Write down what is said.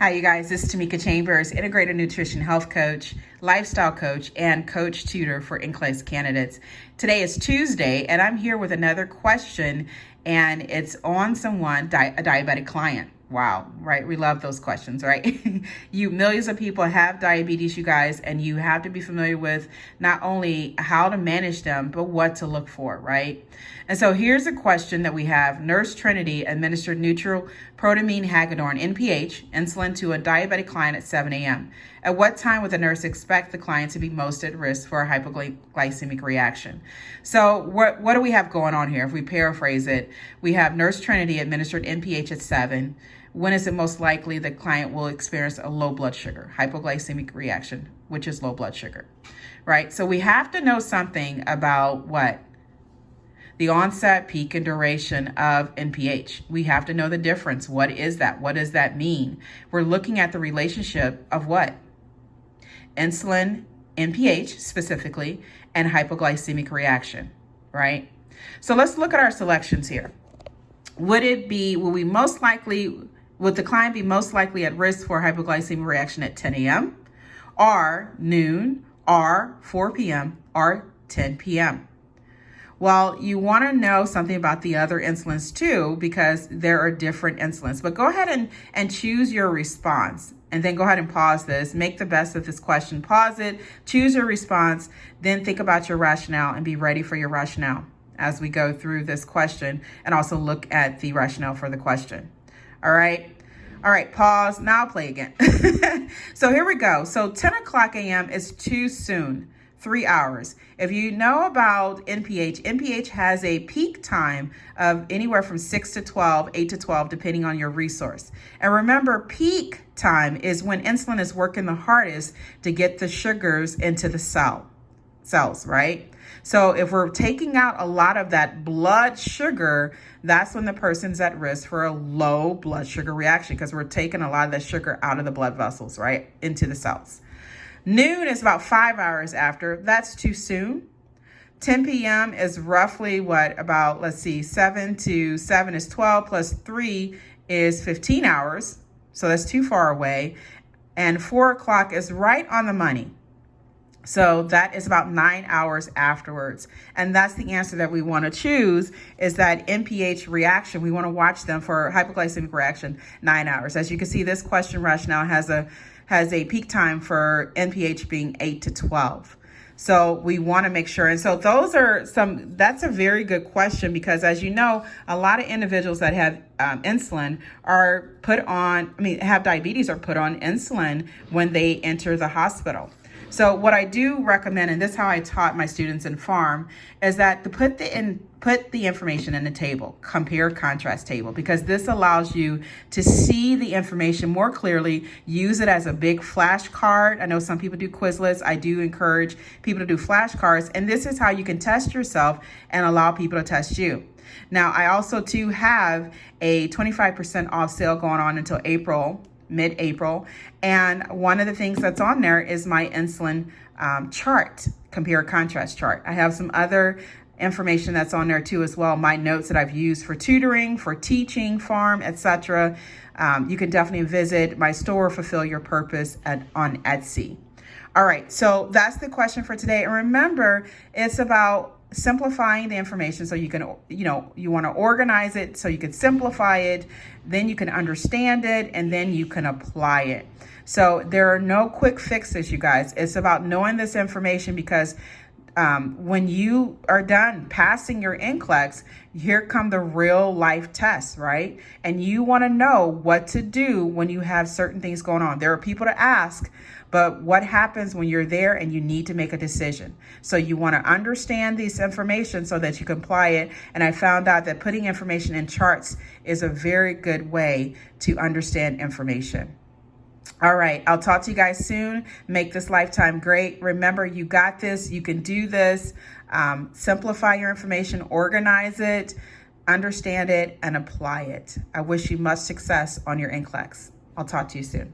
Hi, you guys. This is Tamika Chambers, Integrated Nutrition Health Coach, Lifestyle Coach, and Coach Tutor for NCLEX candidates. Today is Tuesday, and I'm here with another question, and it's on someone, a diabetic client. Wow, right? We love those questions, right? Millions of people have diabetes, you guys, and you have to be familiar with not only how to manage them, but what to look for, right? And so here's a question that we have. Nurse Trinity administered neutral protamine Hagedorn, NPH, insulin to a diabetic client at 7 a.m. At what time would the nurse expect the client to be most at risk for a hypoglycemic reaction? So what do we have going on here? If we paraphrase it, we have Nurse Trinity administered NPH at 7. When is it most likely the client will experience a low blood sugar, hypoglycemic reaction, which is low blood sugar, right? So we have to know something about what? The onset, peak, and duration of NPH. We have to know the difference. What is that? What does that mean? We're looking at the relationship of what? Insulin, NPH specifically, and hypoglycemic reaction, right? So let's look at our selections here. Would the client be most likely at risk for hypoglycemic reaction at 10 a.m., or noon, or 4 p.m., or 10 p.m.? Well, you want to know something about the other insulins too, because there are different insulins. But go ahead and choose your response, and then go ahead and pause this. Make the best of this question. Pause it, choose your response, then think about your rationale and be ready for your rationale as we go through this question, and also look at the rationale for the question. All right, pause. Now play again. So here we go. So 10 o'clock a.m. is too soon, 3 hours. If you know about NPH has a peak time of anywhere from 6 to 12, 8 to 12, depending on your resource. And remember, peak time is when insulin is working the hardest to get the sugars into the cells, right? So if we're taking out a lot of that blood sugar, that's when the person's at risk for a low blood sugar reaction, because we're taking a lot of that sugar out of the blood vessels, right, into the cells. Noon is about 5 hours after. That's too soon. 10 p.m. is roughly about 7 to 7 is 12 plus 3 is 15 hours. So that's too far away. And 4 o'clock is right on the money. So that is about 9 hours afterwards. And that's the answer that we want to choose, is that NPH reaction. We want to watch them for hypoglycemic reaction 9 hours. As you can see, this question rationale has a peak time for NPH being 8 to 12. So we want to make sure. And so that's a very good question, because as you know, a lot of individuals that have insulin have diabetes, are put on insulin when they enter the hospital. So what I do recommend, and this is how I taught my students in pharm, is that to put the information in the table, compare contrast table, because this allows you to see the information more clearly. Use it as a big flashcard. I know some people do Quizlets. I do encourage people to do flashcards, and this is how you can test yourself and allow people to test you. Now, I also too have a 25% off sale going on until mid-April. And one of the things that's on there is my insulin chart, compare contrast chart. I have some other information that's on there too as well. My notes that I've used for tutoring, for teaching, pharm, etc. You can definitely visit my store, Fulfill Your Purpose, on Etsy. All right, so that's the question for today. And remember, it's about simplifying the information so you can, you want to organize it so you can simplify it, then you can understand it, and then you can apply it. So there are no quick fixes, you guys. It's about knowing this information, because when you are done passing your NCLEX, here come the real life tests, right? And you want to know what to do when you have certain things going on. There are people to ask, but what happens when you're there and you need to make a decision? So you want to understand this information so that you can apply it. And I found out that putting information in charts is a very good way to understand information. All right, I'll talk to you guys soon. Make this lifetime great. Remember, you got this. You can do this. Simplify your information, organize it, understand it, and apply it. I wish you much success on your NCLEX. I'll talk to you soon.